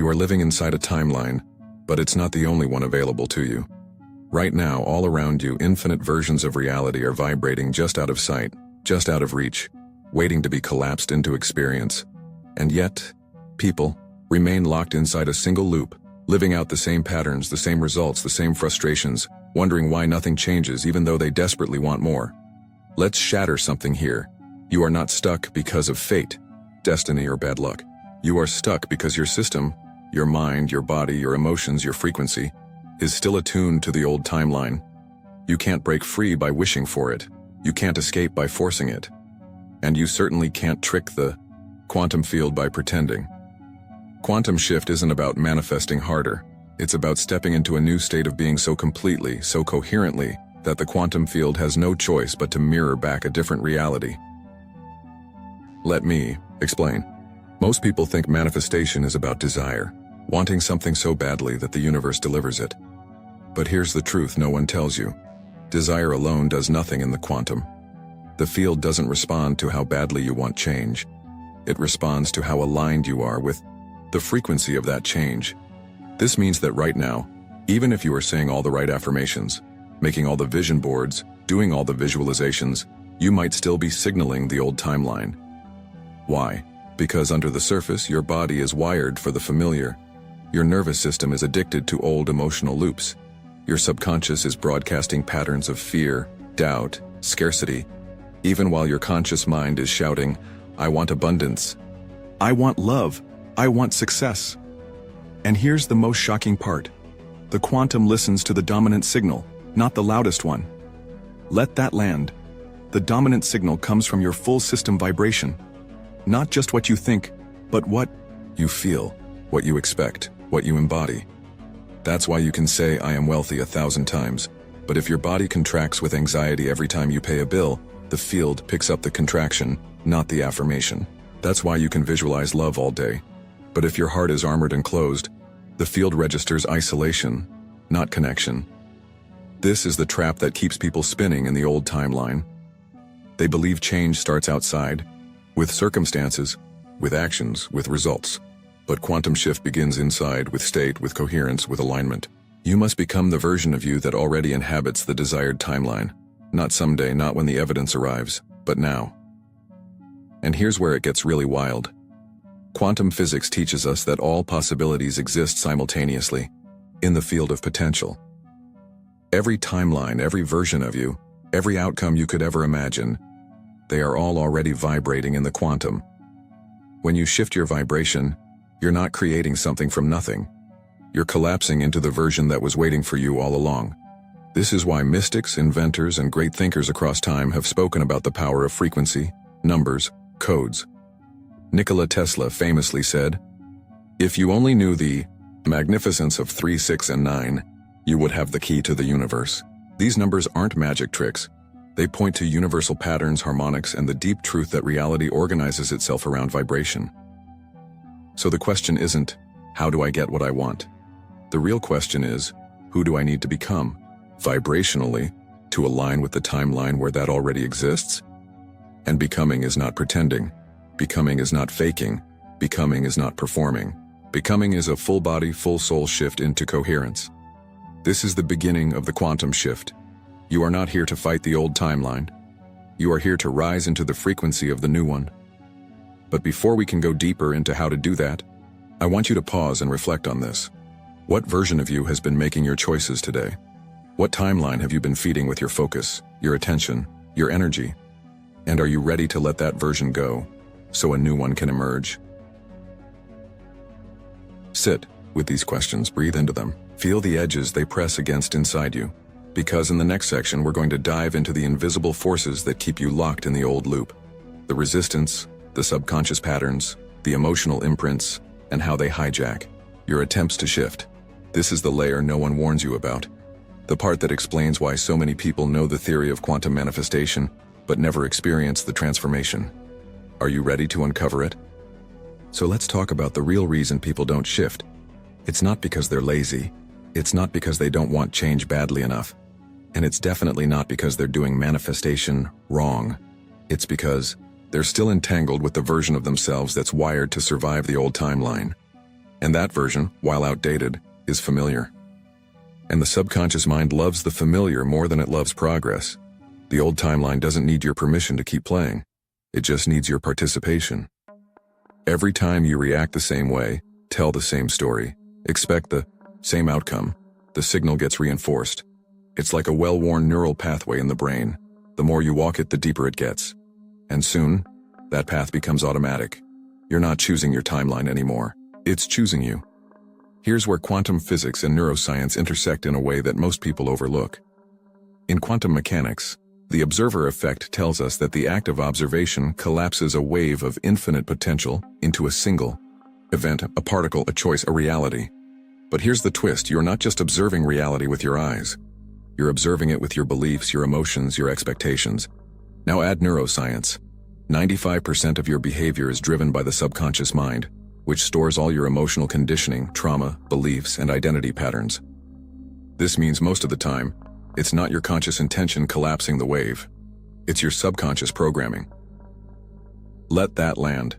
You are living inside a timeline, but it's not the only one available to you. Right now, all around you, infinite versions of reality are vibrating just out of sight, just out of reach, waiting to be collapsed into experience. And yet, people remain locked inside a single loop, living out the same patterns, the same results, the same frustrations, wondering why nothing changes even though they desperately want more. Let's shatter something here. You are not stuck because of fate, destiny, or bad luck. You are stuck because your system, your mind, your body, your emotions, your frequency, is still attuned to the old timeline. You can't break free by wishing for it. You can't escape by forcing it. And you certainly can't trick the quantum field by pretending. Quantum shift isn't about manifesting harder. It's about stepping into a new state of being so completely, so coherently, that the quantum field has no choice but to mirror back a different reality. Let me explain. Most people think manifestation is about desire, wanting something so badly that the universe delivers it. But here's the truth no one tells you. Desire alone does nothing in the quantum. The field doesn't respond to how badly you want change. It responds to how aligned you are with the frequency of that change. This means that right now, even if you are saying all the right affirmations, making all the vision boards, doing all the visualizations, you might still be signaling the old timeline. Why? Because under the surface, your body is wired for the familiar. Your nervous system is addicted to old emotional loops. Your subconscious is broadcasting patterns of fear, doubt, scarcity, even while your conscious mind is shouting, I want abundance. I want love. I want success. And here's the most shocking part. The quantum listens to the dominant signal, not the loudest one. Let that land. The dominant signal comes from your full system vibration. Not just what you think, but what you feel, what you expect, what you embody. That's why you can say, I am wealthy 1,000 times. But if your body contracts with anxiety every time you pay a bill, the field picks up the contraction, not the affirmation. That's why you can visualize love all day. But if your heart is armored and closed, the field registers isolation, not connection. This is the trap that keeps people spinning in the old timeline. They believe change starts outside, with circumstances, with actions, with results. But quantum shift begins inside, with state, with coherence, with alignment. You must become the version of you that already inhabits the desired timeline. Not someday, not when the evidence arrives, but now. And here's where it gets really wild. Quantum physics teaches us that all possibilities exist simultaneously, in the field of potential. Every timeline, every version of you, every outcome you could ever imagine, they are all already vibrating in the quantum. When you shift your vibration, you're not creating something from nothing. You're collapsing into the version that was waiting for you all along. This is why mystics, inventors, and great thinkers across time have spoken about the power of frequency, numbers, codes. Nikola Tesla famously said, "If you only knew the magnificence of 3, 6, and 9, you would have the key to the universe." These numbers aren't magic tricks. They point to universal patterns, harmonics, and the deep truth that reality organizes itself around vibration. So the question isn't, how do I get what I want? The real question is, who do I need to become, vibrationally, to align with the timeline where that already exists? And becoming is not pretending. Becoming is not faking. Becoming is not performing. Becoming is a full body, full soul shift into coherence. This is the beginning of the quantum shift. You are not here to fight the old timeline. You are here to rise into the frequency of the new one. But before we can go deeper into how to do that, I want you to pause and reflect on this. What version of you has been making your choices today? What timeline have you been feeding with your focus, your attention, your energy? And are you ready to let that version go, so a new one can emerge? Sit with these questions, breathe into them. Feel the edges they press against inside you. Because in the next section, we're going to dive into the invisible forces that keep you locked in the old loop. The resistance, the subconscious patterns, the emotional imprints, and how they hijack your attempts to shift. This is the layer no one warns you about. The part that explains why so many people know the theory of quantum manifestation, but never experience the transformation. Are you ready to uncover it? So let's talk about the real reason people don't shift. It's not because they're lazy. It's not because they don't want change badly enough. And it's definitely not because they're doing manifestation wrong. It's because they're still entangled with the version of themselves that's wired to survive the old timeline. And that version, while outdated, is familiar. And the subconscious mind loves the familiar more than it loves progress. The old timeline doesn't need your permission to keep playing. It just needs your participation. Every time you react the same way, tell the same story, expect the same outcome, the signal gets reinforced. It's like a well-worn neural pathway in the brain. The more you walk it, the deeper it gets. And soon, that path becomes automatic. You're not choosing your timeline anymore. It's choosing you. Here's where quantum physics and neuroscience intersect in a way that most people overlook. In quantum mechanics, the observer effect tells us that the act of observation collapses a wave of infinite potential into a single event, a particle, a choice, a reality. But here's the twist: you're not just observing reality with your eyes. You're observing it with your beliefs, your emotions, your expectations. Now add neuroscience. 95% of your behavior is driven by the subconscious mind, which stores all your emotional conditioning, trauma, beliefs, and identity patterns. This means most of the time, it's not your conscious intention collapsing the wave. It's your subconscious programming. Let that land.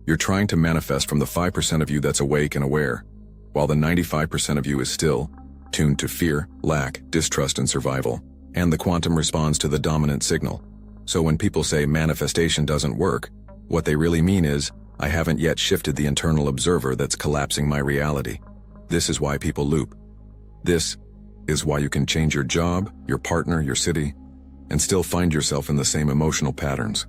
You're trying to manifest from the 5% of you that's awake and aware, while the 95% of you is still tuned to fear, lack, distrust, and survival. And the quantum responds to the dominant signal. So when people say manifestation doesn't work, what they really mean is, I haven't yet shifted the internal observer that's collapsing my reality. This is why people loop. This is why you can change your job, your partner, your city, and still find yourself in the same emotional patterns.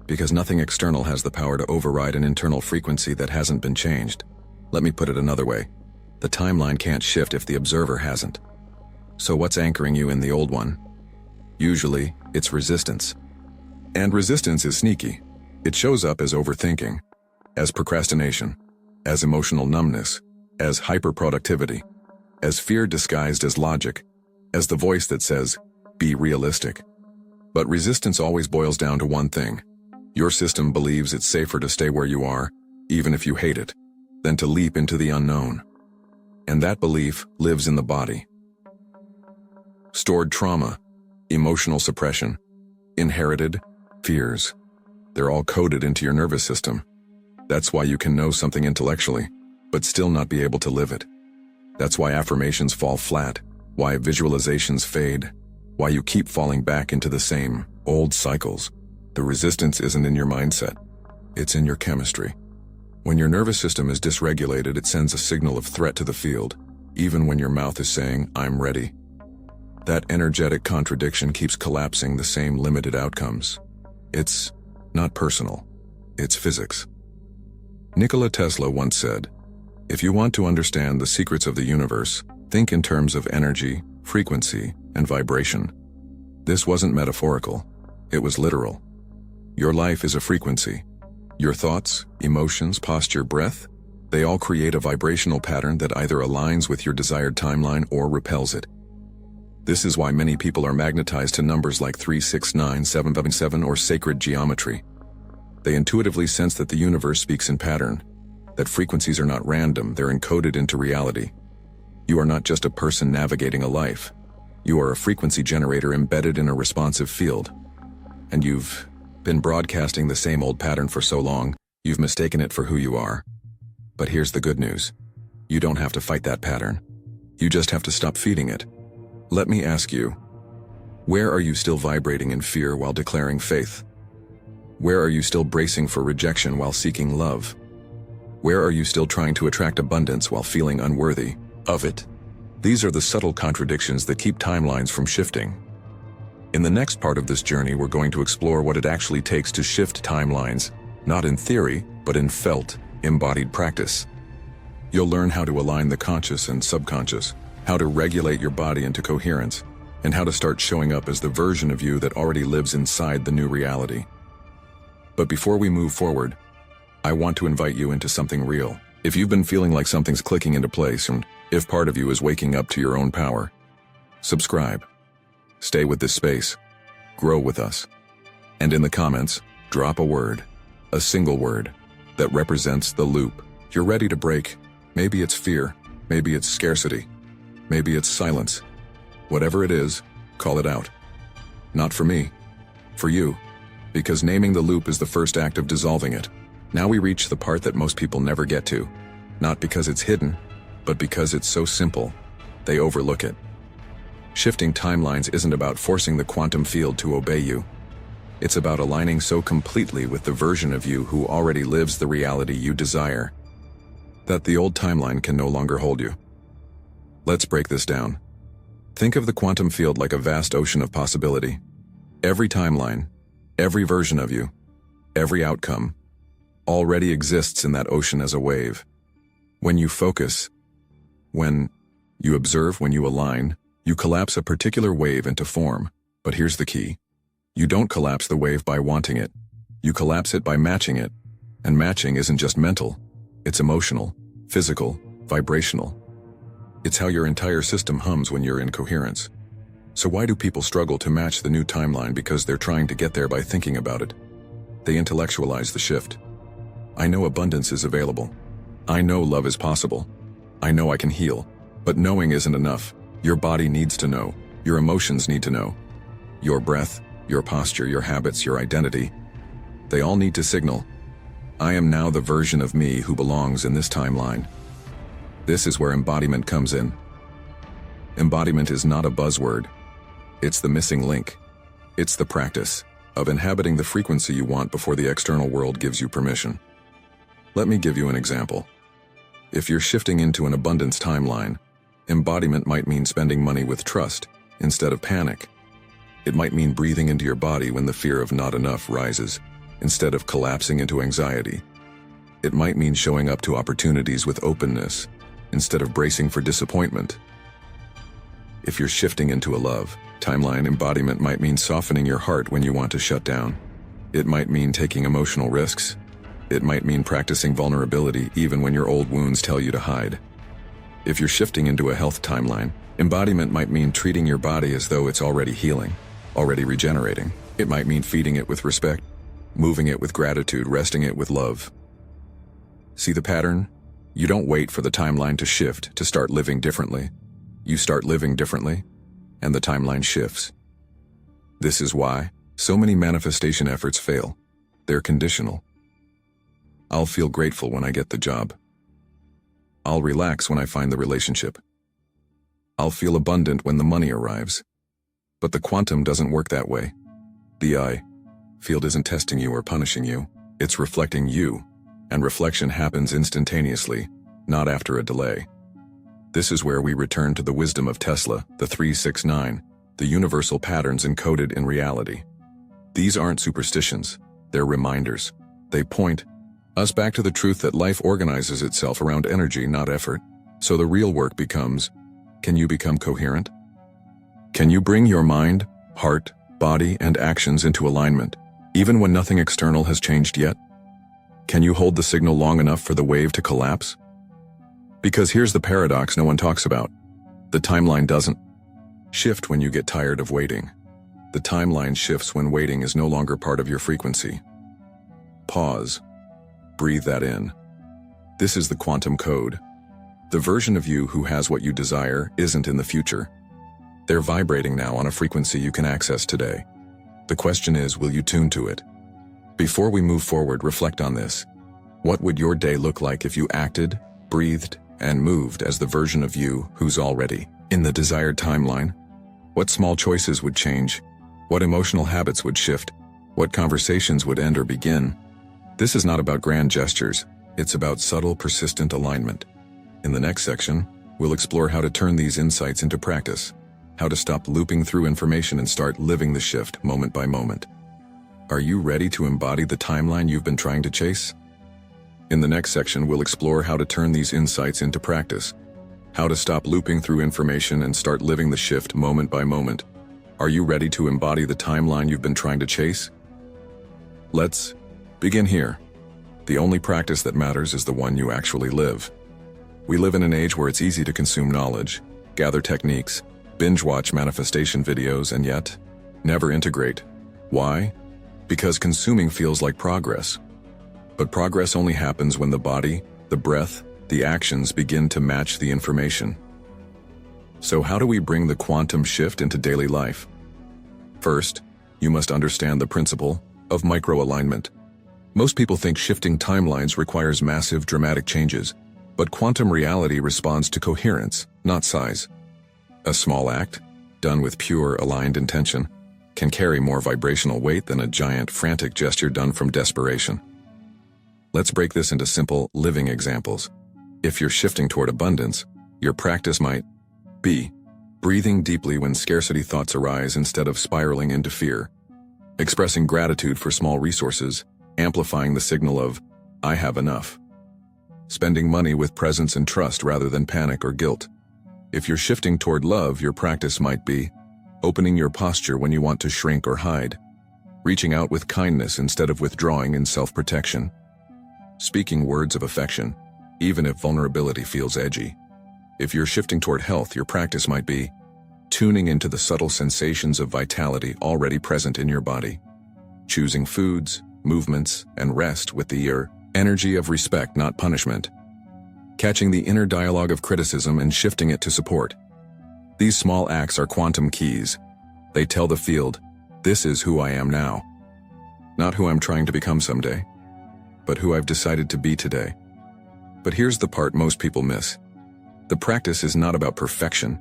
Because nothing external has the power to override an internal frequency that hasn't been changed. Let me put it another way. The timeline can't shift if the observer hasn't. So what's anchoring you in the old one? Usually, it's resistance. And resistance is sneaky. It shows up as overthinking, as procrastination, as emotional numbness, as hyperproductivity, as fear disguised as logic, as the voice that says, be realistic. But resistance always boils down to one thing. Your system believes it's safer to stay where you are, even if you hate it, than to leap into the unknown. And that belief lives in the body. Stored trauma, emotional suppression, inherited fears. They're all coded into your nervous system. That's why you can know something intellectually, but still not be able to live it. That's why affirmations fall flat, why visualizations fade, why you keep falling back into the same old cycles. The resistance isn't in your mindset. It's in your chemistry. When your nervous system is dysregulated, it sends a signal of threat to the field, even when your mouth is saying, I'm ready. That energetic contradiction keeps collapsing the same limited outcomes. It's not personal. It's physics. Nikola Tesla once said, if you want to understand the secrets of the universe, think in terms of energy, frequency, and vibration. This wasn't metaphorical. It was literal. Your life is a frequency. Your thoughts, emotions, posture, breath, they all create a vibrational pattern that either aligns with your desired timeline or repels it. This is why many people are magnetized to numbers like 3, 6, 9, 7, 7, or sacred geometry. They intuitively sense that the universe speaks in pattern, that frequencies are not random, they're encoded into reality. You are not just a person navigating a life. You are a frequency generator embedded in a responsive field. And you've been broadcasting the same old pattern for so long, you've mistaken it for who you are. But here's the good news. You don't have to fight that pattern. You just have to stop feeding it. Let me ask you, where are you still vibrating in fear while declaring faith? Where are you still bracing for rejection while seeking love? Where are you still trying to attract abundance while feeling unworthy of it? These are the subtle contradictions that keep timelines from shifting. In the next part of this journey, we're going to explore what it actually takes to shift timelines, not in theory, but in felt, embodied practice. You'll learn how to align the conscious and subconscious, how to regulate your body into coherence, and how to start showing up as the version of you that already lives inside the new reality. But before we move forward, I want to invite you into something real. If you've been feeling like something's clicking into place, and if part of you is waking up to your own power, subscribe. Stay with this space. Grow with us. And in the comments, drop a word, a single word, that represents the loop you're ready to break. Maybe it's fear, maybe it's scarcity, maybe it's silence. Whatever it is, call it out. Not for me, for you, because naming the loop is the first act of dissolving it. Now we reach the part that most people never get to. Not because it's hidden, but because it's so simple, they overlook it. Shifting timelines isn't about forcing the quantum field to obey you. It's about aligning so completely with the version of you who already lives the reality you desire, that the old timeline can no longer hold you. Let's break this down. Think of the quantum field like a vast ocean of possibility. Every timeline, every version of you, every outcome, already exists in that ocean as a wave. When you focus, when you observe, when you align, you collapse a particular wave into form. But here's the key. You don't collapse the wave by wanting it. You collapse it by matching it. And matching isn't just mental. It's emotional, physical, vibrational. It's how your entire system hums when you're in coherence. So why do people struggle to match the new timeline? Because they're trying to get there by thinking about it. They intellectualize the shift. I know abundance is available. I know love is possible. I know I can heal. But knowing isn't enough. Your body needs to know. Your emotions need to know. Your breath, your posture, your habits, your identity. They all need to signal. I am now the version of me who belongs in this timeline. This is where embodiment comes in. Embodiment is not a buzzword. It's the missing link. It's the practice of inhabiting the frequency you want before the external world gives you permission. Let me give you an example. If you're shifting into an abundance timeline, embodiment might mean spending money with trust instead of panic. It might mean breathing into your body when the fear of not enough rises, instead of collapsing into anxiety. It might mean showing up to opportunities with openness, instead of bracing for disappointment. If you're shifting into a love timeline, embodiment might mean softening your heart when you want to shut down. It might mean taking emotional risks. It might mean practicing vulnerability even when your old wounds tell you to hide. If you're shifting into a health timeline, embodiment might mean treating your body as though it's already healing, already regenerating. It might mean feeding it with respect, moving it with gratitude, resting it with love. See the pattern? You don't wait for the timeline to shift to start living differently. You start living differently, and the timeline shifts. This is why so many manifestation efforts fail. They're conditional. I'll feel grateful when I get the job. I'll relax when I find the relationship. I'll feel abundant when the money arrives. But the quantum doesn't work that way. The I field isn't testing you or punishing you. It's reflecting you, and reflection happens instantaneously, not after a delay. This is where we return to the wisdom of Tesla, the 369, the universal patterns encoded in reality. These aren't superstitions, they're reminders. They point us back to the truth that life organizes itself around energy, not effort. So the real work becomes, can you become coherent? Can you bring your mind, heart, body, and actions into alignment, even when nothing external has changed yet? Can you hold the signal long enough for the wave to collapse? Because here's the paradox no one talks about. The timeline doesn't shift when you get tired of waiting. The timeline shifts when waiting is no longer part of your frequency. Pause. Breathe that in. This is the quantum code. The version of you who has what you desire isn't in the future. They're vibrating now on a frequency you can access today. The question is, will you tune to it? Before we move forward, reflect on this. What would your day look like if you acted, breathed, and moved as the version of you who's already in the desired timeline? What small choices would change? What emotional habits would shift? What conversations would end or begin? This is not about grand gestures. It's about subtle, persistent alignment. In the next section, we'll explore how to turn these insights into practice, how to stop looping through information and start living the shift moment by moment. Are you ready to embody the timeline you've been trying to chase? In the next section, we'll explore how to turn these insights into practice, how to stop looping through information and start living the shift moment by moment. Are you ready to embody the timeline you've been trying to chase? Let's begin here. The only practice that matters is the one you actually live. We live in an age where it's easy to consume knowledge, gather techniques, binge-watch manifestation videos, and yet never integrate. Why? Because consuming feels like progress. But progress only happens when the body, the breath, the actions begin to match the information. So how do we bring the quantum shift into daily life? First, you must understand the principle of micro-alignment. Most people think shifting timelines requires massive, dramatic changes. But quantum reality responds to coherence, not size. A small act, done with pure, aligned intention, can carry more vibrational weight than a giant, frantic gesture done from desperation. Let's break this into simple, living examples. If you're shifting toward abundance, your practice might be breathing deeply when scarcity thoughts arise instead of spiraling into fear, expressing gratitude for small resources, amplifying the signal of, I have enough, spending money with presence and trust rather than panic or guilt. If you're shifting toward love, your practice might be opening your posture when you want to shrink or hide, reaching out with kindness instead of withdrawing in self-protection, speaking words of affection, even if vulnerability feels edgy. If you're shifting toward health, your practice might be tuning into the subtle sensations of vitality already present in your body, choosing foods, movements, and rest with the energy of respect, not punishment, catching the inner dialogue of criticism and shifting it to support. These small acts are quantum keys. They tell the field, this is who I am now. Not who I'm trying to become someday, but who I've decided to be today. But here's the part most people miss. The practice is not about perfection.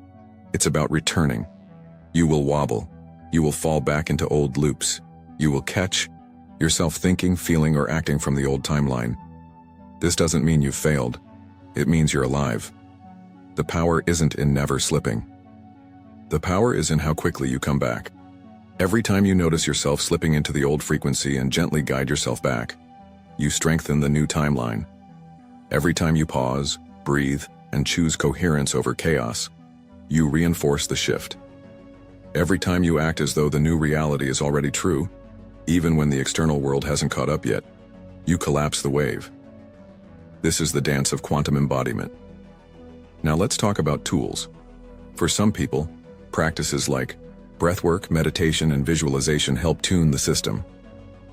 It's about returning. You will wobble. You will fall back into old loops. You will catch yourself thinking, feeling, or acting from the old timeline. This doesn't mean you've failed. It means you're alive. The power isn't in never slipping. The power is in how quickly you come back. Every time you notice yourself slipping into the old frequency and gently guide yourself back, you strengthen the new timeline. Every time you pause, breathe, and choose coherence over chaos, you reinforce the shift. Every time you act as though the new reality is already true, even when the external world hasn't caught up yet, you collapse the wave. This is the dance of quantum embodiment. Now let's talk about tools. For some people, practices like breathwork, meditation, and visualization help tune the system.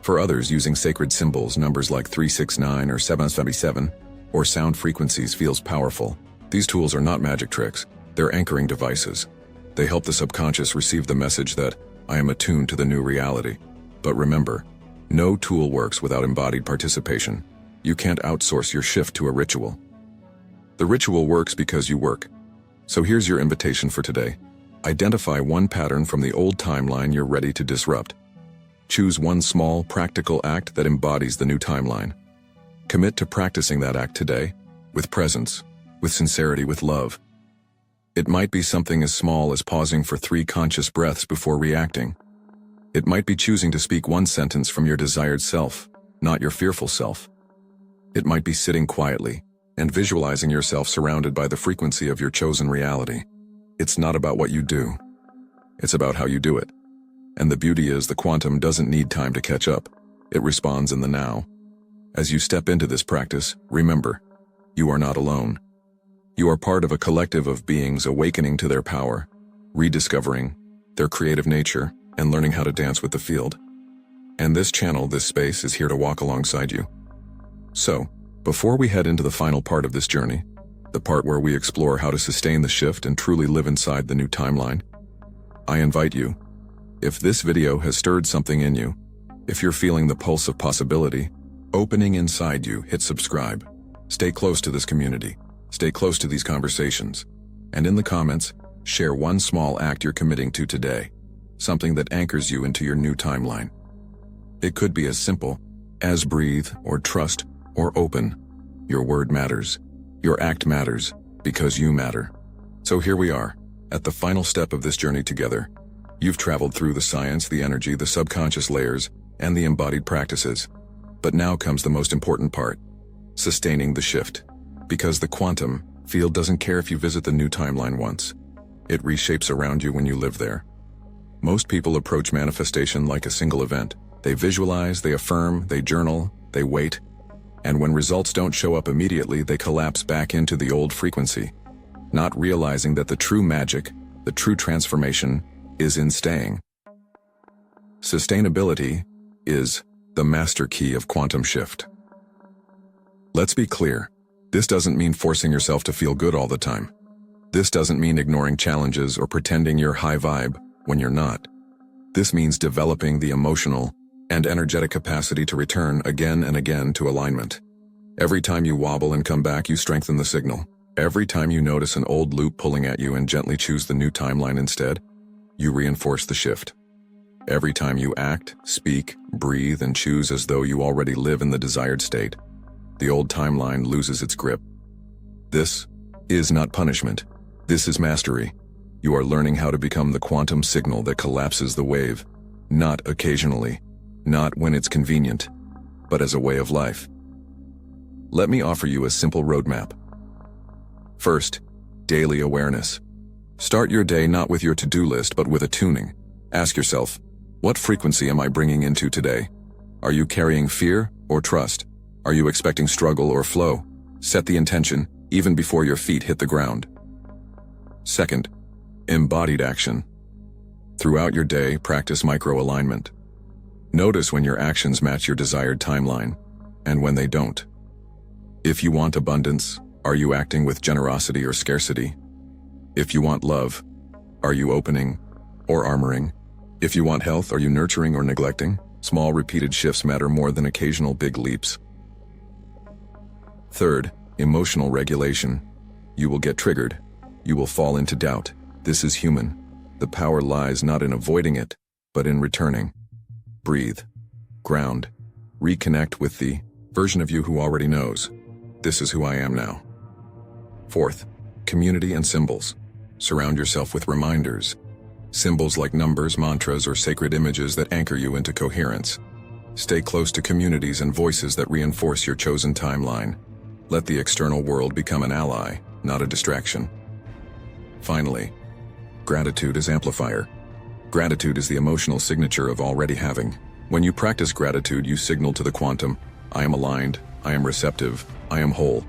For others, using sacred symbols, numbers like 369 or 777, or sound frequencies feels powerful. These tools are not magic tricks. They're anchoring devices. They help the subconscious receive the message that I am attuned to the new reality. But remember, no tool works without embodied participation. You can't outsource your shift to a ritual. The ritual works because you work. So here's your invitation for today. Identify one pattern from the old timeline you're ready to disrupt. Choose one small, practical act that embodies the new timeline. Commit to practicing that act today, with presence, with sincerity, with love. It might be something as small as pausing for 3 conscious breaths before reacting. It might be choosing to speak one sentence from your desired self, not your fearful self. It might be sitting quietly and visualizing yourself surrounded by the frequency of your chosen reality. It's not about what you do. It's about how you do it. And the beauty is the quantum doesn't need time to catch up. It responds in the now. As you step into this practice, remember, you are not alone. You are part of a collective of beings awakening to their power, rediscovering their creative nature, and learning how to dance with the field. And this channel, this space, is here to walk alongside you. So, before we head into the final part of this journey, the part where we explore how to sustain the shift and truly live inside the new timeline, I invite you, if this video has stirred something in you, if you're feeling the pulse of possibility opening inside you, hit subscribe. Stay close to this community. Stay close to these conversations. And in the comments, share one small act you're committing to today, something that anchors you into your new timeline. It could be as simple as breathe, or trust, or open. Your word matters. Your act matters, because you matter. So here we are, at the final step of this journey together. You've traveled through the science, the energy, the subconscious layers, and the embodied practices. But now comes the most important part, sustaining the shift. Because the quantum field doesn't care if you visit the new timeline once. It reshapes around you when you live there. Most people approach manifestation like a single event. They visualize, they affirm, they journal, they wait. And when results don't show up immediately, they collapse back into the old frequency, not realizing that the true magic, the true transformation, is in staying. Sustainability is the master key of quantum shift. Let's be clear. This doesn't mean forcing yourself to feel good all the time. This doesn't mean ignoring challenges or pretending you're high vibe when you're not. This means developing the emotional and energetic capacity to return again and again to alignment. Every time you wobble and come back, you strengthen the signal. Every time you notice an old loop pulling at you and gently choose the new timeline instead, you reinforce the shift. Every time you act, speak, breathe, and choose as though you already live in the desired state, the old timeline loses its grip. This is not punishment. This is mastery. You are learning how to become the quantum signal that collapses the wave, not occasionally, not when it's convenient, but as a way of life. Let me offer you a simple roadmap. First, daily awareness. Start your day not with your to-do list, but with a tuning. Ask yourself, what frequency am I bringing into today? Are you carrying fear or trust? Are you expecting struggle or flow? Set the intention, even before your feet hit the ground. Second, embodied action. Throughout your day, practice micro-alignment. Notice when your actions match your desired timeline, and when they don't. If you want abundance, are you acting with generosity or scarcity? If you want love, are you opening or armoring? If you want health, are you nurturing or neglecting? Small repeated shifts matter more than occasional big leaps. Third, emotional regulation. You will get triggered. You will fall into doubt. This is human. The power lies not in avoiding it, but in returning. Breathe. Ground. Reconnect with the version of you who already knows. This is who I am now. Fourth, community and symbols. Surround yourself with reminders. Symbols like numbers, mantras, or sacred images that anchor you into coherence. Stay close to communities and voices that reinforce your chosen timeline. Let the external world become an ally, not a distraction. Finally, gratitude is amplifier. Gratitude is the emotional signature of already having. When you practice gratitude, you signal to the quantum, I am aligned, I am receptive, I am whole.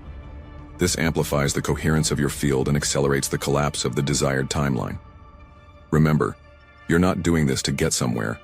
This amplifies the coherence of your field and accelerates the collapse of the desired timeline. Remember, you're not doing this to get somewhere,